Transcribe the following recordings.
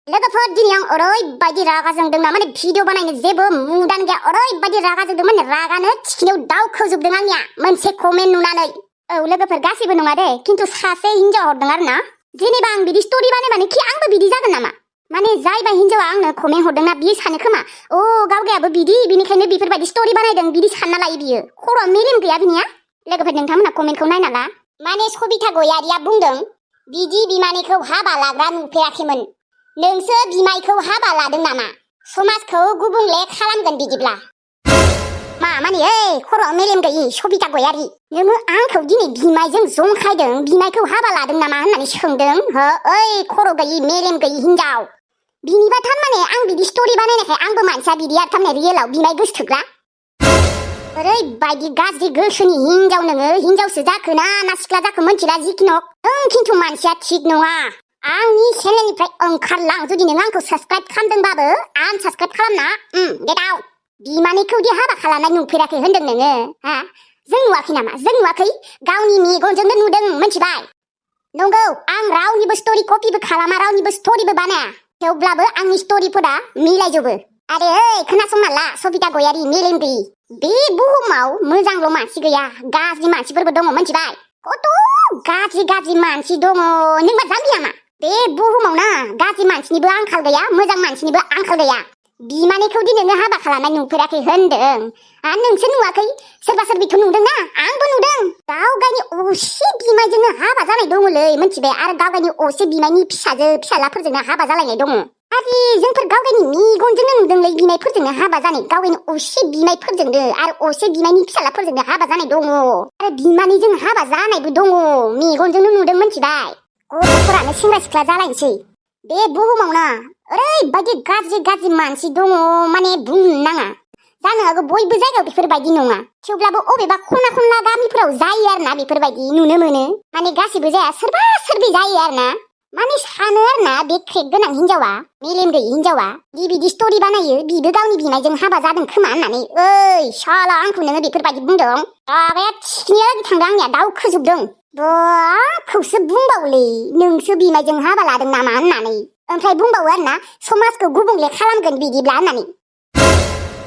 लोगोफोर दिनै आं ओरैबायदि रागा जोंदों ना माने भिडिअ बानायनो जेबो मुदानो गैया ओरैबायदि रागा जोंदों माने रागानो थिखिनियाव दावखोजोबदों आंनिया मोनसे कमेन्ट नुनानै। औ लोगोफोर गासैबो नङा दे खिन्थु सासे हिन्जाव हरदों आरो ना। जेनेबा आं बिदि स्टोरी बानायबानो खि आंबो बिदि जागोन नामा? माने जायबा हिन्जावा आंनो कमेन्ट हरदों ना बियो सानो खोमा अ गावगायाबो बिदि बिनिखायनो बेफोरबायदि स्टोरी बानायदों बिदि सानना लायो बियो। खर'आ मेलेम गैया बिनिया। लोगोफोर नोंथांमोना कमेन्टखौ नायना ला। माने सबिता गयारिया बुंदों बिदि बिमानैखौ हाबा लाग्रा नुफेराखैमोन। नोंसो बिमायखौ हाबा लादों नामा? समाजखौ गुबुंले खालामगोन बिदिब्ला। मा माने ओइ खर'आव मेलेम गैयि सबिता गयारि नोङो आंखौ दिनै बिमायजों जंखायदों बिमायखौ हाबा लादों नामा होननानै सोंदों हो ओइ खर' गैयि मेलेम गैयि हिन्जाव। बिनिबा थारमाने आं बिदि स्टोरी बानायनायखाय आंबो मानसिया बिदि आरो थारमाने रियेलाव बिमाय गोसथोग्रा। ओरैबायदि गाज्रि गोसोनि हिन्जाव नोङो हिन्जावसो जाखो ना सिख्ला जाखो मोनथिला जिखि नक नों खिन्थु मानसिया थिग नङा। आंनि चेनेलनिफ्राय ओंखारलां जुदि नों आंखौ साबस्क्राइब खालामदोंबाबो आनसाबस्क्राइब खालामना गेट आउट। बिमानैखौदि हाबा खालामनाय नुफेराखै होनदों नोङो हा? जों नुवाखै नामा? जों नुवाखै गावनि मेगनजोंनो नुदों मोनथिबाय। नंगौ आं रावनिबो स्टोरी कपिबो खालामा रावनिबो स्टोरीबो बानाया थेवब्लाबो आंनि स्टोरीफोरा मिलायजोबो। आरे ओइ खोनासंना ला सबिता गयारि मेलेम गैयि बे बुहुमाव मोजांल' मानसि गैया गाज्रि मानसिफोरबो दङ मोनथिबाय। कत गाज्रि गाज्रि मानसि दङ नोंबा जाम्बिया मा? बे बुहुमाव ना गाज्रि मानसिनिबो आंखाल गैया मोजां मानसिनिबो आंखाल गैया। बिमानैखौ दि नोङो हाबा खालामनाय नुफेराखै होनदों नोंसो नुवाखै सोरबा सोरबिथ' नुदोंना आंबो नुदों। गावगायनि असे बिमायजोंनो हाबा जानाय दङलै मोनथिबाय आरो गावगायनि असे बिमायनि फिसाजो फिसालाफोरजोंनो हाबा जालायनाय दङ। आरे जोंफोर गावगायनि मेगनजोंनो नुदोंलै बिमायफोरजोंनो हाबा जानाय गावगायनि असे बिमायफोरजोंनो आरो असे बिमायनि फिसालाफोरजोंनो हाबा जानाय दङ आरो बिमानैजों हाबा जानायबो दङ मेगनजोंनो नुदों मोनथिबाय। गथ'फोरानो सेंग्रा सिख्ला जालायनोसै। बे बुहुमाव ना ओरैबायदि गाज्रि गाज्रि मानसि दङ माने बुंनो नाङा। जानो हागौ बयबो जायगायाव बेफोरबायदि नङा थेवब्लाबो अबेबा खना खनला गामिफोराव जायो आरोना बेफोरबायदि नुनो मोनो। माने गासिबो जाया सोरबा सोरबि जायो आरोना। माने सानो आरोना बे क्रेक गोनां हिन्जावा मेलेम गैयि हिन्जावा बिदि स्टोरी बानायो बिबो गावनि बिमायजों हाबा जादों खोमा होननानै। ओइ साला आंखौ नोङो बेफोरबायदि बुंदों रागाया थिखिनियालागै थांदों आंनिया दावखोजोबदों। आंखौसो बुंबावोलै नोंसो बिमायजों हाबा लादों नामा होननानै ओमफ्राय बुंबावो आरोना समाजखौ गुबुंले खालामगोन बिदिब्ला होननानै।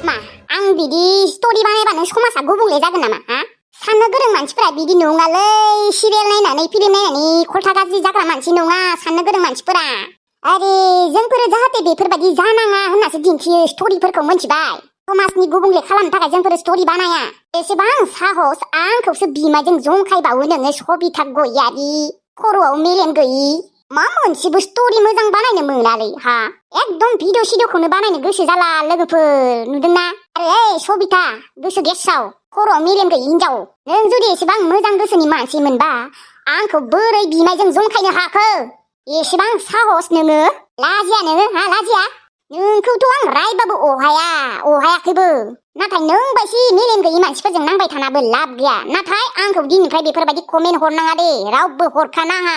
मा आं बिदि स्टोरी बानायबानो समाजा गुबुंले जागोन नामा हा? साननो गोरों मानसिफोरा बिदि नङालै सिरियाल नायनानै फिल्म नायनानै खलथा गाज्रि जाग्रा मानसि नङा साननो गोरों मानसिफोरा। आरे जोंफोरो जाहाथे बेफोरबायदि जानाङा होननासो दिन्थियो स्टोरीफोरखौ मोनथिबाय। समाजनि गुबुंले खालामनो थाखाय जोंफोर स्टोरी बानाया। एसेबां साहस आंखौसो बिमायजों जंखायबावो नोङो सबिता गयारि खर'आव मेलेम गैयि। मा मोनसेबो स्टोरी मोजां बानायनो मोनालै हा? एकदम भिडिअ सिडिअखौनो बानायनो गोसो जाला लोगोफोर नुदोंना? आरे ओइ सबिता गोसो गेसाव खर'आव मेलेम गैयि हिन्जाव नों जुदि एसेबां मोजां गोसोनि मानसि मोनबा आंखौ बोरै बिमायजों जंखायनो हाखो? एसेबां साहस नोङो लाजिया नोङो हा लाजिया? नोंखौथ' आं रायबाबो अहायाखैबो नाथाय नों बायदि मेलेम गैयि मानसिफोरजों नांबाय थानाबो लाब गैया। नाथाय आंखौ दिनैनिफ्राय बेफोरबायदि कमेन्ट हरनाङा दे रावबो हरखानाङा।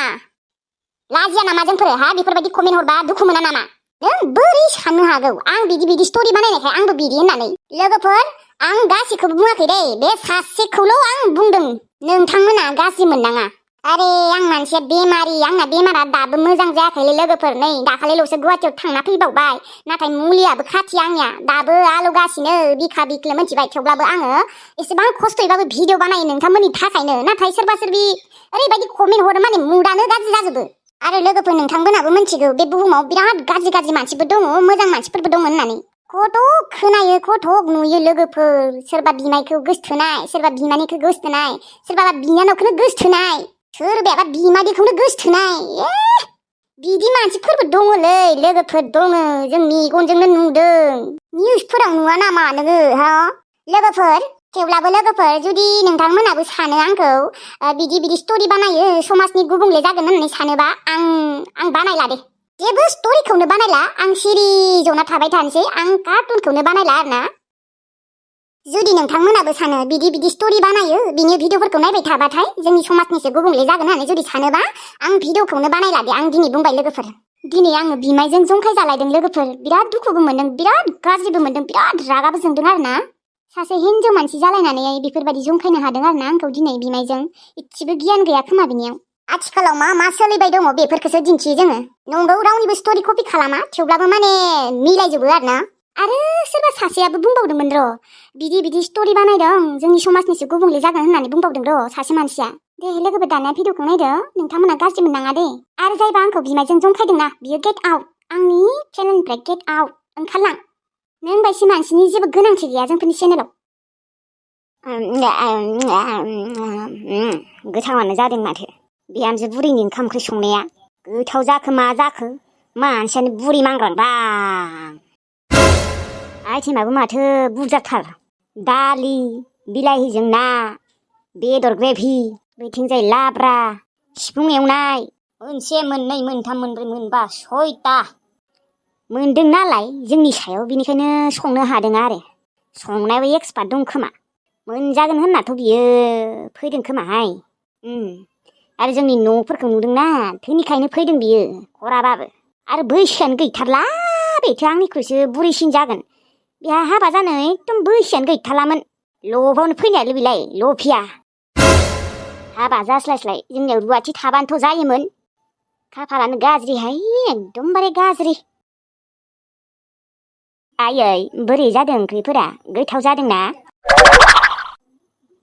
लाजिया नामा जोंफोर हा बेफोरबायदि कमेन्ट हरबा दुखु मोना नामा? नों बोरै साननो हागौ आं बिदि स्टोरी बानायनायखाय आंबो बिदि होननानै? लोगोफोर आं गासैखौबो बुङाखै दे बे सासेखौल' आं बुंदों नोंथांमोना गाज्रि मोननाङा। आरे आं मानसिया बेमारि आंना बेमारा दाबो मोजां जायाखैलै लोगोफोर नै दाखालिल'सो गुवाहाटियाव थांना फैबावबाय नाथाय मुलियाबो खाथि आंनिया दाबो आलौगासिनो बिखा बिख्लो मोनथिबाय। थेवब्लाबो आङो एसेबां खस्थ'यैबाबो भिडिअ बानायो नोंथांमोननि थाखायनो। नाथाय सोरबा सोरबि ओरैबायदि कमेन्ट हरो माने मुडानो गाज्रि जाजोबो। आरो लोगोफोर नोंथांमोनाबो मिथिगौ बे बुहुमाव बिराद गाज्रि गाज्रि मानसिफोर दङ मोजां मानसिफोरबो दङ होननानै। कत खोनायो कत नुयो लोगोफोर सोरबा बिमायखौ गोसथोनाय सोरबा बिमानैखौ गोसथोनाय सोरबा बिनानावखौनो गोसथोनाय सोरबायाबा बिमादैखौनो गोसथोनाय। बिदि मानसिफोरबो दङलै लोगोफोर दङ जों मेगनजोंनो नुदों। निउसफोराव नुवा नामा नोङो हा लोगोफोर? थेवब्लाबो लोगोफोर जुदि नोंथांमोनाबो सानो आंखौ बिदि स्टोरी बानायो समाजनि गुबुंले जागोन होननानै सानोबा आं बानायला दे जेबो स्टोरीखौनो बानायला। आं सिरि जना थाबाय थानोसै आं कार्टुनखौनो बानायला आरोना। जुदि नोंथांमोनाबो सानो बिदि स्टोरी बानायो बिनि भिडिअफोरखौ नायबाय थाबाथाय जोंनि समाजनिसो गुबुंले जागोन होननानै जुदि सानोबा आं भिडिअखौनो बानायला दे। आं दिनै बुंबाय लोगोफोर दिनै आङो बिमायजों जंखाय जालायदों लोगोफोर बिराद दुखुबो मोनदों बिराद गाज्रिबो मोनदों बिराद रागाबो जोंदों आरोना। सासे हिन्जाव मानसि जालायनानै बेफोरबायदि जंखायनो हादों आरोना आंखौ दिनै बिमायजों। इसेबो गियान गैया खोमा बिनियाव। आथिखालाव मा सोलिबाय दङ बेफोरखौसो दिन्थियो जोङो नंगौ रावनिबो स्ट'रि कपि खालामा थेवब्लाबो माने मिलायजोबो आरोना आरो सोरबा सासेयाबो बुंबावदोंमोन र' बिदि स्ट'रि बानायदों जोंनि समाजनिसो गुबुंले जागोन होननानै बुंबावदों र' सासे मानसिया दे लोगोफोर दानिया भिडिअखौ नायदो नोंथांमोना गाज्रि मोननाङा दे आरो जायबा आंखौ बिमायजों जंखायदोंना बियो गेट आउट आंनि चेनेलनिफ्राय गेट आउट ओंखारलां नों बायदि मानसिनि जेबो गोनांथि गैया जोंफोरनि चेनेलाव गोथावानो जादों माथो बिहामजो बुरैनि ओंखाम ओंख्रि संनाया गोथाव जाखो मा जाखो मानसियानो बुरि मांग्रांबां आइटेमाबो माथो बुरजाथार दालि बिलाहिजों ना बेदर ग्रेभि बैथिंजाय लाब्रा सिफुं एवनाय मोनसे मोननै मोनथाम मोनब्रै मोनबा 6टा मोनदों नालाय जोंनि सायाव बिनिखायनो संनो हादों आरो संनायाबो एक्सपार्ट दं खोमा मोनजागोन होननाथ' बियो फैदों खोमाहाय आरो जोंनि न'फोरखौ नुदोंना धोनिखायनो फैदों बियो खराबाबो आरो बैसोआनो गैथारला बेथो आंनिख्रुइसो बुरैसिन जागोन बेहा हाबा जानो एकदम बैसोआनो गैथारलामोन लबावनो फैनायालै बेलाय लभिया हाबा जास्लायस्लाय जोंनियाव रुवाथि थाबानोथ' जायोमोन खाफालानो गाज्रिहाय एकदमबारे गाज्रि आयै बोरै जादों ओंख्रिफोरा गोथाव जादोंना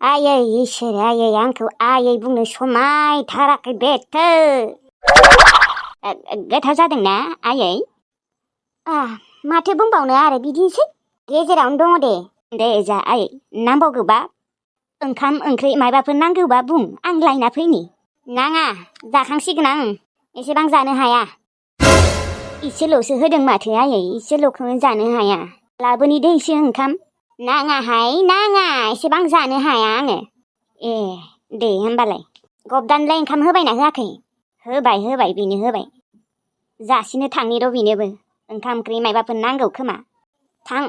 आयै इसोर आयै आंखौ आयै बुंनो समायथाराखै बेथो गोथाव जादोंना आयै माथो बुंबावनो आरो बिदिनोसै गेजेरावनो दङ दे जा आयै नांबावगौबा ओंखाम ओंख्रि मायबाफोर नांगौबा बुं आं लायना फैनि नाङा जाखांसिगोन आं एसेबां जानो हाया इसेल'सो होदों माथो आयै इसेल'खौनो जानो हाया लाबोनि दै एसे ओंखाम नाङाहाय नाङा एसेबां जानो हाया आङो ए दे होमबालाय गबदानलाय ओंखाम होबायना होआखै होबाय बेनो होबाय जासिनो थांनि र' बेनोबो ओंखाम ओंख्रि मायबाफोर नांगौ खोमा थां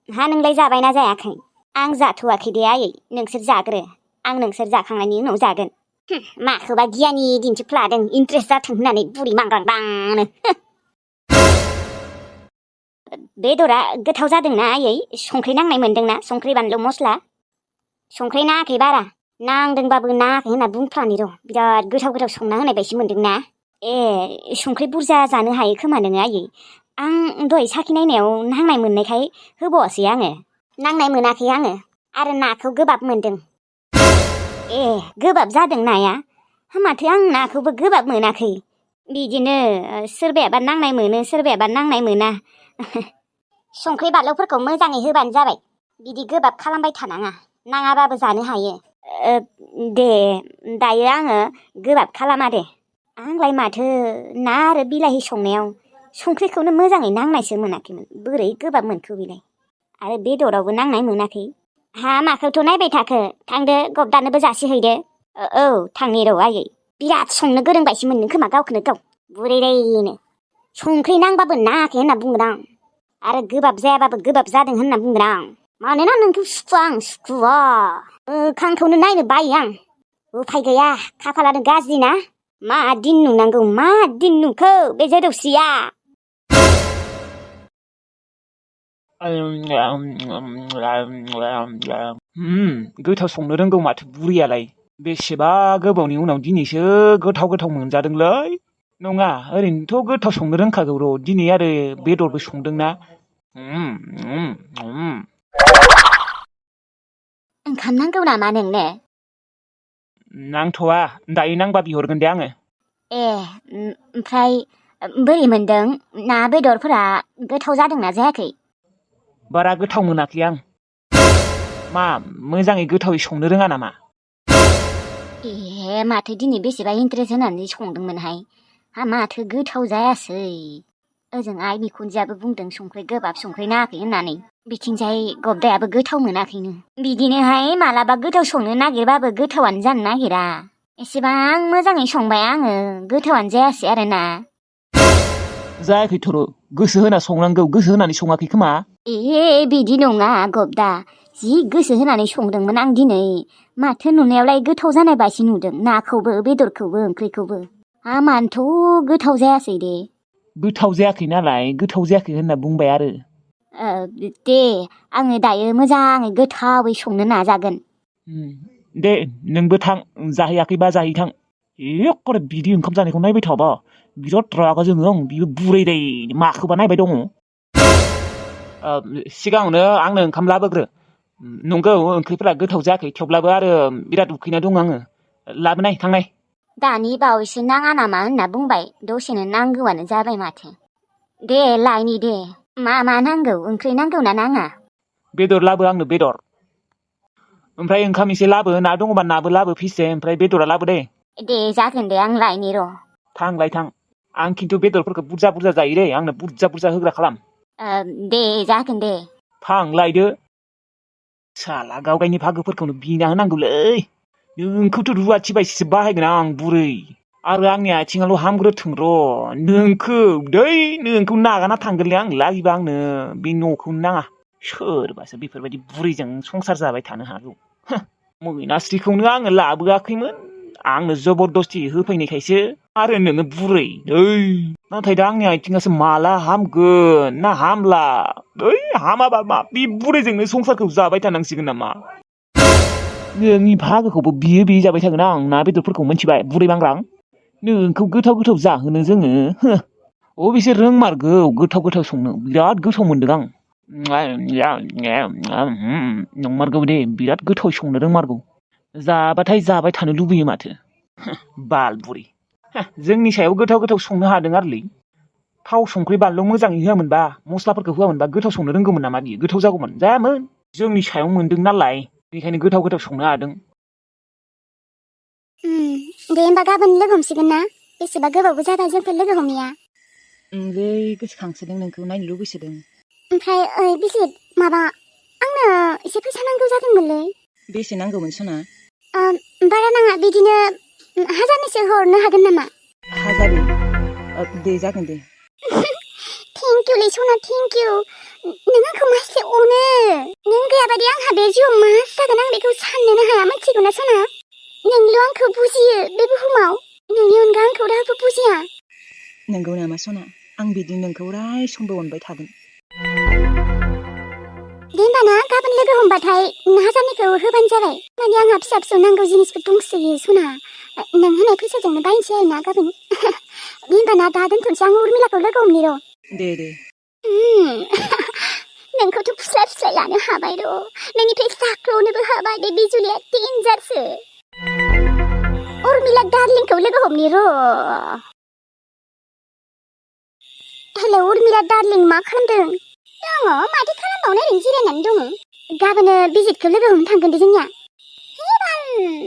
हा नोंलाय जाबायना जायाखै आं जाथ'वाखै दे आयै नोंसोर जाग्रो आं नोंसोर जाखांनायनि उनाव जागोन माखौबा गियानि दिन्थिफ्लादों इन्ट्रेस्ट जाथों होननानै बुरि मांग्रांबांनो बेदरा गोथाव जादोंना आयै संख्रि नांनाय मोनदोंना संख्रि बानलु मस्ला संख्रि नाङाखै बारा नांदोंबाबो नाङाखै होनना बुंफ्लानि र' बिराद गोथाव संना होनाय बायदि मोनदोंना ए संख्रि बुरजा जानो हायो खोमा नोङो आयै आं दहाय साखि नायनायाव नांनाय मोननायखाय होबावासै आङो नांनाय मोनाखै आङो आरो नाखौ गोबाब मोनदों ए गोबाब जादों नाया माथो आं नाखौबो गोबाब मोनाखै बिदिनो सोरबायाबा नांनाय मोनो सोरबायाबा नांनाय मोना संख्रि बानलुफोरखौ मोजाङै होबानो जाबाय बिदि गोबाब खालामबाय थानाङा नाङाबाबो जानो हायो दे दायो आङो गोबाब खालामा दे आंलाय माथो ना आरो बिलाहि संनायाव संख्रिखौनो मोजाङै नांनायसो मोनाखैमोन बोरै गोबाब मोनखो बेलाय आरो बेदरावबो नांनाय मोनाखै हा माखौथ' नायबाय थाखो थांदो गबदानोबो जासिहैदो औ थांनि र' आयै बिराद संनो गोरों बायसो मोननो खोमा गावखौनो गाव बुरैरायनो संख्रि नांबाबो नाङाखै होनना बुंगोन आं आरो गोबाब जायाबाबो गोबाब जादों होनना बुंगोन आं मानोना नोंखौ सुखुवा मोखांखौनो नायनो बायो आं उफाय गैया खाफालानो गाज्रि ना मा दिन नुनांगौ मा दिन नुखो बे जोदौसिया गोथाव संनो रोंगौ माथो बुरियालाय बेसेबा गोबावनि उनाव दिनैसो गोथाव मोनजादोंलै नङा ओरैनोथ' गोथाव संनो रोंखागौ र' दिनै आरो बेदरबो संदोंना ओंखाम नांगौ नामा नोंनो नांथ'वा दायो नांबा बिहरगोन दे आङो ए ओमफ्राय बोरै मोनदों ना बेदरफोरा गोथाव जादोंना जायाखै बारा गोथाव मोनाखै आं मा मोजाङै गोथावै संनो रोङा नामा ए माथो दिनै बेसेबा इन्ट्रेस्ट होनानै संदोंमोनहाय माथो गोथाव जायासै ओजों आइ बिखुनजोआबो बुंदों संख्रि गोबाब संख्रि नाङाखै होननानै बिथिंजाय गबदायाबो गोथाव मोनाखैनो बिदिनोहाय मालाबा गोथाव संनो नागिरबाबो गोथावानो जानो नागिरा एसेबां मोजाङै संबाय आङो गोथावानो जायासै आरोना जायाखैथ' गोसो होना संनांगौ गोसो होनानै सङाखै खोमा ए बिदि नङा गबदा जि गोसो होनानै संदोंमोन आं दिनै माथो नुनायावलाय गोथाव जानाय बायदि नुदों नाखौबो बेदरखौबो ओंख्रिखौबो मानोथ' गोथाव जायासै दे गोथाव जायाखै नालाय गोथाव जायाखै होनना बुंबाय आरो दे आङो दायो मोजाङै गोथावै संनो नाजागोन दे नोंबो थां जाहैयाखैबा जाहैथां एखरे बिदि ओंखाम जानायखौ नायबाय थाबा बिराद रागा जोङो आं बियो बुरैदाय माखौबा नायबाय दङ सिगाङावनो आंनो ओंखाम लाबोग्रो नंगौ ओंख्रिफोरा गोथाव जायाखै थेवब्लाबो आरो बिराद उखैना दं आङो लाबोनाय थांनाय दानि बावैसो नाङा नामा होनना बुंबाय दसेनो नांगौआनो जाबाय माथो दे लायनि दे मा नांगौ ओंख्रि नांगौ ना नाङा बेदर लाबो आंनो बेदर ओमफ्राय ओंखाम एसे लाबो ना दङबा नाबो लाबो फिसे ओमफ्राय बेदरा लाबो दे जागोन दे आं लायनि र' थांलाय थां आं खिन्थु बेदरफोरखौ बुरजा बुरजा जायो दै आंनो बुरजा बुरजा होग्रा खालाम दे जागोन दे थां लायदो साला गावगायनि भागोफोरखौनो बिना होनांगौलै नोंखौथ' रुवाथि बायदिसो बाहायगोन आं बुरै आरो आंनि आथिङाल' हामग्रोथों र' नोंखौ नागारना थांगोनलै आं लाजिबा आंनो बे न'खौनो नाङा सोरबासो बेफोरबायदि बुरैजों संसार जाबाय थानो हागौ मैनास्रिखौनो आङो लाबोआखैमोन आंनो जबरदस्ति होफैनायखायसो आरो नोङो बुरै नाथाय दा आंनि आथिङासो माला हामगोन ना हामला हामाबा मा बे बुरैजोंनो संसारखौ जाबाय थानांसिगोन नामा नोंनि भागोखौबो बियो जाबाय थागोन आं ना बेदरफोरखौ मिथिबाय बुरै बांग्रां नोंखौ गोथाव गोथाव जाहोनो जोङो बिसोर रोंमारगौ गोथाव गोथाव संनो बिराद गोथाव मोनदों आं नंमारगौ दे बिराद गोथाव संनो रोंमारगौ जाबाथाय जाबाय थानो लुबैयो माथो बाल बुरै जोंनि सायाव गोथाव गोथाव संनो हादों आरोलै थाव संख्रि बानलु मोजाङै होआमोनबा मस्लाफोरखौ होआमोनबा गोथाव संनो रोंगौमोन नामा बियो गोथाव जागौमोन जायामोन जोंनि सायाव मोनदों नालाय बेनिखायनो गोथाव गोथाव संनो हादों दे होमबा गाबोन लोगो हमसिगोन ना बेसेबा गोबावबो जाबाय जोंफोर लोगो हमैया गोसोखांसोदों नोंखौ नायनो लुबैसोदों ओमफ्राय बिजित माबा आंनो एसे फैसा नांगौ जादोंमोनलै बेसे नांगौमोन सना बारा नाङा बिदिनो 1000सो हरनो हागोन नामा 1000 दे जागोन दे थेंकिउलै सना थेंकिउ नों आंखौ मासे अनो नों गैयाबादि आंहा बे जिउआव मा जागोन आं बेखौ साननोनो हाया मिथिगौ ना सना नोंल' आंखौ बुजियो बे बुहुमाव नोंनि अनगा आंखौ रावबो बुजिया नंगौ नामा सना आं बिदि नोंखौ अराय समबो अनबाय थागोन दे होमबा ना गाबोन लोगो हमबाथाय 1000निखौ होबानो जाबाय माने आंहा फिसा फिसौ नांगौ जिनिसफोर दंसोयो सना नों होनाय फैसाजोंनो बायनोसै आरोना गाबोन होमबा ना दा दोनथ'नोसै आं उर्मिलाखौ लोगो हमनि र' दे नोंखौथ' फुस्लाय लानो हाबाय र' नोंनिफ्राय जाख्ल'नोबो हाबाय बे बिजुलिया डेन्जारसो उर्मिला डार्लिंखौ लोगो हमनि र' हेलौ उर्मिला डार्लिं मा खालामदों दङ माथो खालामबावनो ओरैनो जिरायनानै दङ गाबोनो बिजितखौ लोगो हमनो थांगोन दे जोंनिया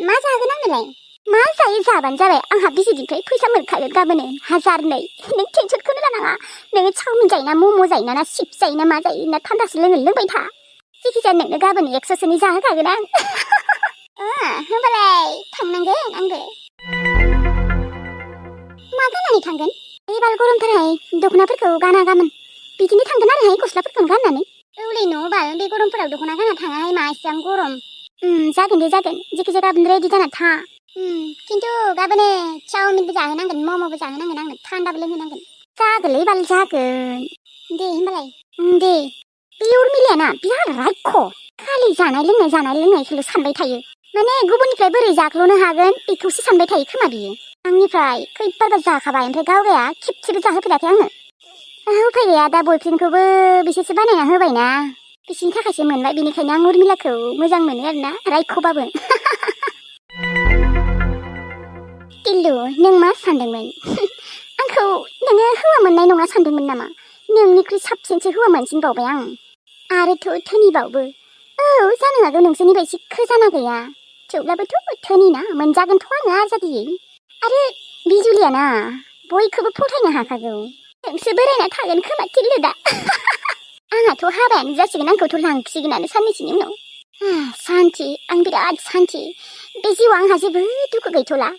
मा जागोन आंनोलाय मा जायो जाबानो जाबाय आंहा बिजितनिफ्राय फैसा मोनखागोन गाबोनो 1002 नों टेनसनखौनो लानाङा नोङो चावमिन जायोना मम' जायोना ना चिप्स जायोना मा जायो ना थान्दासो लोंबाय था जायखिजाया नोंनो गाबोन 100सोनि जाहोखागोन आं होमबालाय थांनांगोन आंबो मा गाननानै थांगोन एबार गरमथारहाय दख'नाफोरखौ गाना गामोन बिदिनो थांगोन आरोहाय गस्लाफोरखौनो गाननानै औलै न' बाल बे गरमफोराव दख'ना गानना थाङाहाय मा एसेबां गरम जागोन दे जागोन जेखिजाया गाबोन रेडि जाना था खिन्थु गाबोनो चावमिनबो जाहोनांगोन मम'बो जाहोनांगोन आंनो थान्दाबो लोंहोनांगोन जागोनलै बाल जागोन दे होमबालाय दे बे उर्मिलायाना बिराद रायख' खालि जानाय लोंनायखौल' सानबाय थायो माने गुबुननिफ्राय बोरै जाख्ल'नो हागोन बेखौसो सानबाय थायो खोमा बियो आंनिफ्राय खैबारबा जाखाबाय ओमफ्राय गावगाया खेबसेबो जाहोफेराखै आंनो उफाय गैया दा बयफ्रेन्डखौबो बिसोरसो बानायना होबायना बिसोरनि थाखायसो मोनबाय बेनिखायनो आं उर्मिलाखौ मोजां मोनो आरोना रायख'बाबो टिल्लु नों मा सानदोंमोन आंखौ नोङो हौवा मोननाय नङा सानदोंमोन नामा नोंनिख्रुइ साबसिनसो हौवा मोनसिनबावबाय आं आरोथ' धोनिबावबो जानो हागौ नोंसोरनि बायदि खोजाना गैया थेवब्लाबोथ' धोनि ना मोनजागोनथ' आङो आजादियै आरो बिजुलियाना बयखौबो फथायनो हाखागौ नोंसो बोरायना थागोन खोमा टिल्लु दा आंहाथ' हाबायानो जासिगोन आंखौथ' लांसिगोनानो साननैसोनि उनाव सान्थि आं बिराद सान्थि बे जिउआव आंहा जेबो दुखु गैथ'ला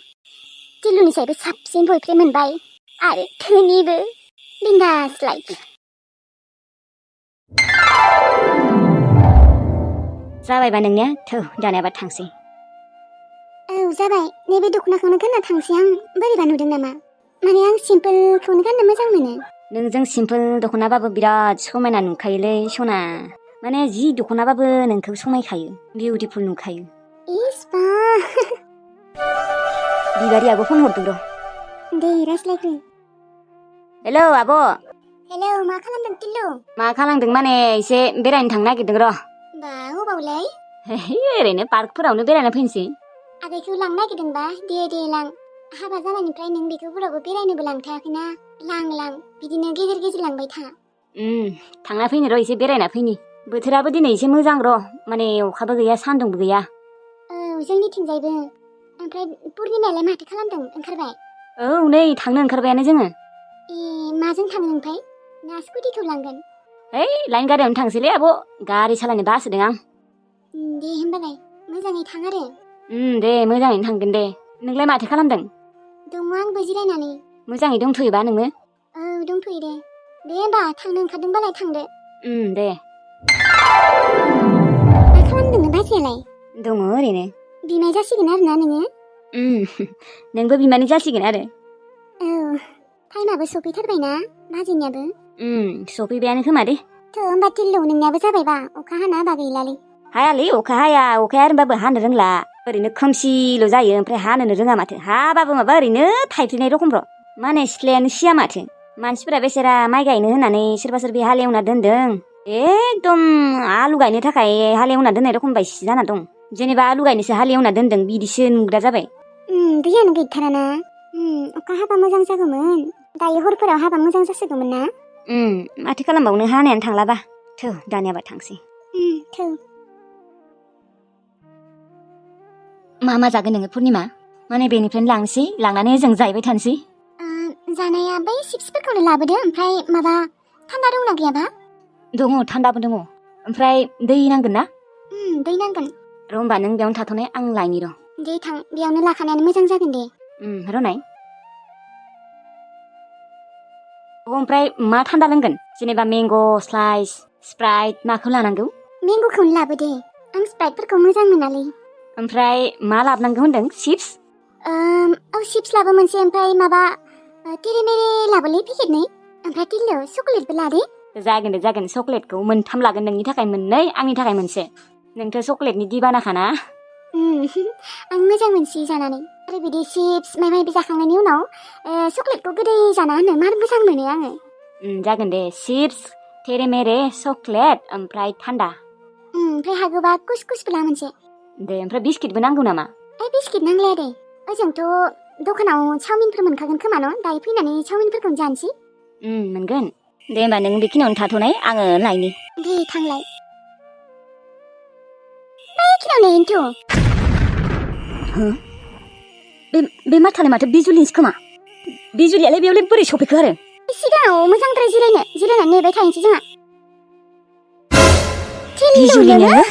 टिल्लुनिसायबो साबसिन बयफ्रेन्ड मोनबाय आरो धोनिबो बिन्दास लाइफ जाबायबा नोंनिया थौ दानियाबा थांसै जाबाय नैबे दख'नाखौनो गानना थांसै आं बोरैबा नुदों नामा माने आं सिम्पोलखौनो गाननो मोजां मोनो नोंजों सिम्पोल दख'नाबाबो बिराद समायना नुखायोलै सना माने जि दख'नाबाबो नोंखौ समायखायो बिउटिफुल नुखायो इस बा बिबारियाबो फन हरदों र'। दे रायज्लायग्रो। हेलौ आब'। हेलौ मा खालामदों टिल्लु? मा खालामदों माने एसे बेरायनो थांनो नागिरदों र'। बा अबावलै? ओरैनो पार्कफोरावनो बेरायना फैनोसै। आगैखौ लांनो नागिरदोंबा दे लां। हाबा जानायनिफ्राय नों बेखौ बोरावबो बेरायनोबो लांथायाखैना। लां बिदिनो गेजेर गेजेर लांबाय था। थांना फैनो र' एसे बेरायना फैनि। बोथोराबो दिनै एसे मोजां र'। माने अखाबो गैया सान्दुंबो गैया। औ जोंनिथिंजायबो। ओमफ्राय पुर्निमायालाय माथो खालामदों ओंखारबाय? औ नै थांनो ओंखारबायानो जोङो। ए माजों थाङो ओमफ्राय? ना स्कुटिखौ लांगोन? है लाइन गारियावनो थांसैलै आब'। गारि सालायनो बासोदों आं। दे होमबालाय मोजाङै थां आरो। दे मोजाङैनो थांगोन दे। नोंलाय माथो खालामदों? दङ आंबो जिरायनानै। मोजाङै दंथ'योबा नोङो? औ दंथ'यो दे। दे होमबा थांनो ओंखारदोंबालाय थांदो। दे। मा खालामदों बाजैयालाय? दङ ओरैनो। बिमाय जासिगोन आरोना नोङो? नोंबो बिमानि जासिगोन आरो। औ टाइमाबो सफैथारबायना बाजैनियाबो। सफैबायानो खोमा दे। होमबा टिल्लु नोंनियाबो जाबायबा अखा हाना हाबा गैलालै। हायालै अखा हाया। अखाया होनबाबो हानो रोंला। ओरैनो खोमसिल' जायो ओमफ्राय हानोनो रोङा माथो। हाबाबो माबा ओरैनो थाइफ्रिनाय रखमल'। माने सिथ्लायानो सिया माथो। मानसिफोरा बेसेरा माइ गायनो होननानै सोरबा सोरबि हालेवना दोनदों। एकदम आलु गायनो थाखाय हालेवना दोननाय रखम बायसि जाना दं। जेनेबा आलु गायनोसो हालेवना दोनदों बिदिसो नुग्रा जाबाय। दैयानो गैथाराना। अखा हाबा मोजां जागौमोन। दायो हरफोराव हाबा मोजां जासिगौमोन ना। माथो खालामबावनो हानायानो थांलाबा। थौ दानियाबा थांसै। थौ। मा जागोन नोङो पुर्निमा? माने बेनिफ्रायनो लांसै लांनानै जों जाहैबाय थानोसै। जानाया बै चिप्सफोरखौनो लाबोदो। ओमफ्राय माबा थान्दा दंना गैयाबा? दङ थान्दाबो दङ। ओमफ्राय दै नांगोन ना? दै नांगोन। र' होमबा नों बेयावनो थाथ'नाय आं लायनि र'। दे थां बेयावनो लाखानायानो मोजां जागोन दे। र'नाय। ओमफ्राय मा थान्दा लोंगोन? जेनेबा मेंग' स्लाइस स्प्राइट माखौ लानांगौ? मेंग'खौनो लाबो दे। आं स्प्राइटफोरखौ मोजां मोनालै। ओमफ्राय मा लाबोनांगौ होनदों? चिप्स? चिप्स लाबो मोनसे। ओमफ्राय माबा तेरे-मेरे लाबोलै पेकेटनै। ओमफ्राय टिल्लु चकलेटबो लादे। जागोन चकलेटखौ मोनथाम लागोन। नोंनि थाखाय मोननै आंनि थाखाय मोनसे। नोंथ' चकलेटनि दिबानाखाना। आं मोजां मोनसि जानानै। आरो बिदि चिप्स माबा जाखांनायनि उनाव चकलेटखौ गोदै जाना होनो मार मोजां मोनो आङो। जागोन दे। चिप्स तेरे-मेरे चकलेट ओमफ्राय थान्दा। ओमफ्राय हागोबा कुसकुसबो ला मोनसे। दे ओमफ्राय बिस्किटबो नांगौ नामा? बिस्किट नांलाया दे। ओजोंथ' दखानाव चावमिनफोर मोनखागोन खोमा न'? दायो फैनानै चावमिनफोरखौनो जानोसै। मोनगोन। दे होमबा नों बेखिनियावनो थाथ'नाय आङो लायनि। दे थांलाय। बेखिनियावनो बे माथालाय माथो बिजुलिनिसो खोमा। बिजुलियालाय बेयावलाय बोरै सफैखो आरो? सिगाङाव मोजांद्राय जिरायनानै नेबाय थानोसै जोंहा। बिजुलिनोनो